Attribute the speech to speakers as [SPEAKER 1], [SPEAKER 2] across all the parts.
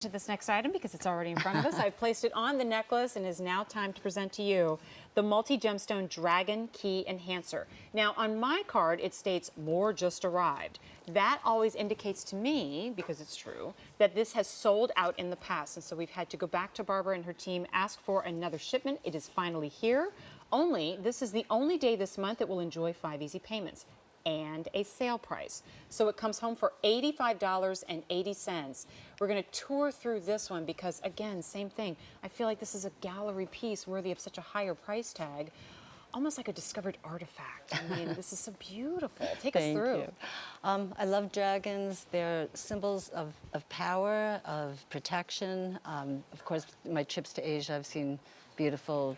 [SPEAKER 1] To this next item because it's already in front of us. I've placed it on the necklace and is now time to present to you the multi-gemstone Dragon Key Enhancer. Now on my card it states more just arrived. That always indicates to me, because it's true, that this has sold out in the past, and so we've had to go back to Barbara and her team, ask for another shipment. It is finally here. This is the only day this month that will enjoy 5 easy payments and a sale price. So it comes home for $85.80. We're going to tour through this one because, again, same thing. I feel like this is a gallery piece worthy of such a higher price tag, almost like a discovered artifact. I mean, this is so beautiful. Take us through.
[SPEAKER 2] Thank you. I love dragons. They're symbols of power, of protection. Of course, my trips to Asia, I've seen beautiful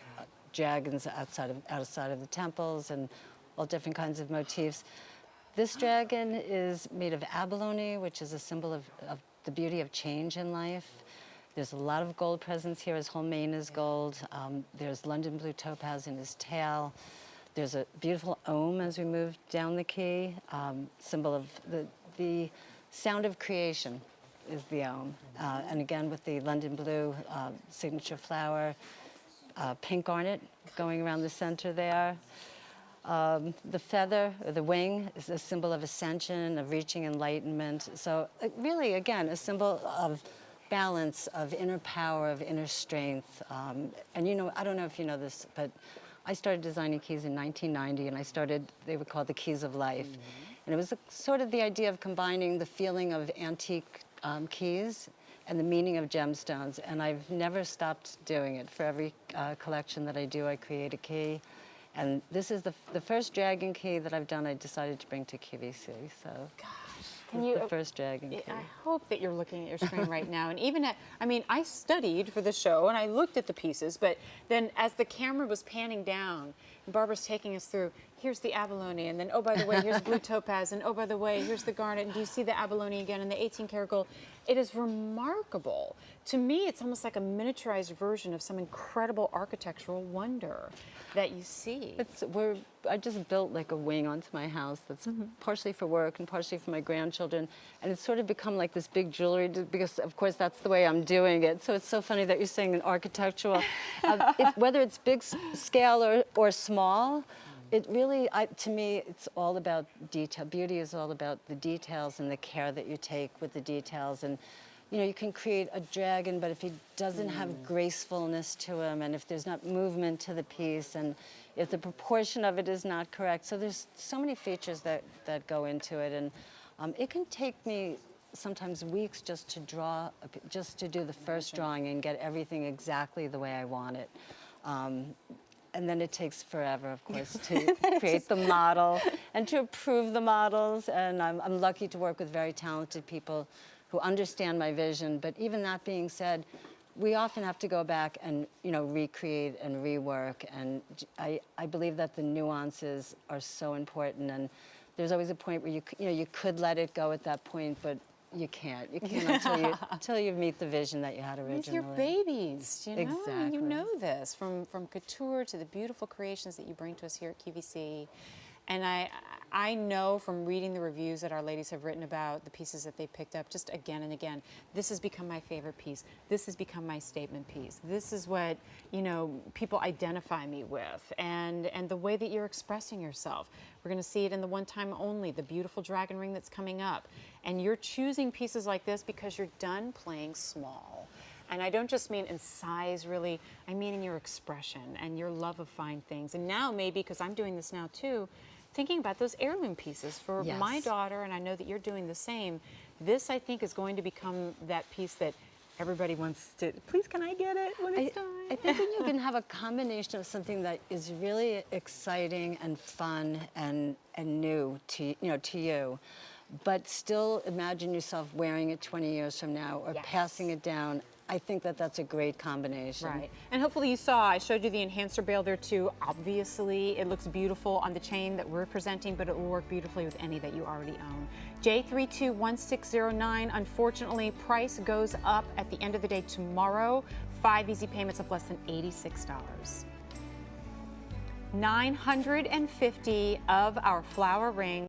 [SPEAKER 2] dragons outside of the temples and all different kinds of motifs. This dragon is made of abalone, which is a symbol of the beauty of change in life. There's a lot of gold presence here. His whole mane is gold. There's London blue topaz in his tail. There's a beautiful ohm as we move down the key, symbol of the sound of creation is the ohm. And again, with the London blue signature flower, pink garnet going around the center there. The feather, or the wing, is a symbol of ascension, of reaching enlightenment. So really, again, a symbol of balance, of inner power, of inner strength. And you know, I don't know if you know this, but I started designing keys in 1990, and they were called the Keys of Life. And it was sort of the idea of combining the feeling of antique keys and the meaning of gemstones. And I've never stopped doing it. For every collection that I do, I create a key. And this is the first dragon key that I've done. I decided to bring to QVC. So, gosh, the first dragon key.
[SPEAKER 1] I hope that you're looking at your screen right now. And even I studied for the show and I looked at the pieces, but then as the camera was panning down, and Barbara's taking us through, here's the abalone, and then, oh, by the way, here's blue topaz, and oh, by the way, here's the garnet, and do you see the abalone again, and the 18K gold? It is remarkable. To me, it's almost like a miniaturized version of some incredible architectural wonder that you see.
[SPEAKER 2] I just built like a wing onto my house that's partially for work and partially for my grandchildren, and it's sort of become like this big jewelry because, of course, that's the way I'm doing it. So it's so funny that you're saying an architectural, whether it's big scale or small. It really, to me, it's all about detail. Beauty is all about the details and the care that you take with the details. And, you know, you can create a dragon, but if he doesn't have gracefulness to him, and if there's not movement to the piece, and if the proportion of it is not correct. So there's so many features that go into it. And it can take me sometimes weeks just to draw, just to do the first drawing and get everything exactly the way I want it. And then it takes forever, of course, to create the model and to approve the models. And I'm lucky to work with very talented people who understand my vision. But even that being said, we often have to go back and, you know, recreate and rework. And I believe that the nuances are so important. And there's always a point where you could let it go at that point, but you can't. You can't until you meet the vision that you had originally.
[SPEAKER 1] These are your babies, you know?
[SPEAKER 2] Exactly.
[SPEAKER 1] You know this, from couture to the beautiful creations that you bring to us here at QVC. And I know from reading the reviews that our ladies have written about the pieces that they picked up just again and again, this has become my favorite piece. This has become my statement piece. This is what, you know, people identify me with, and the way that you're expressing yourself. We're going to see it in the one time only, the beautiful dragon ring that's coming up. And you're choosing pieces like this because you're done playing small. And I don't just mean in size, really. I mean in your expression and your love of fine things. And now maybe, because I'm doing this now too, thinking about those heirloom pieces for my daughter, and I know that you're doing the same. This, I think, is going to become that piece that everybody wants to, please can I get it when it's time?
[SPEAKER 2] I think when you can have a combination of something that is really exciting and fun and new to you, but still imagine yourself wearing it 20 years from now or passing it down. I think that that's a great combination.
[SPEAKER 1] Right. And hopefully you saw, I showed you the enhancer bail there too. Obviously, it looks beautiful on the chain that we're presenting, but it will work beautifully with any that you already own. J321609, unfortunately, price goes up at the end of the day tomorrow. 5 easy payments of less than $86. 950 of our flower ring.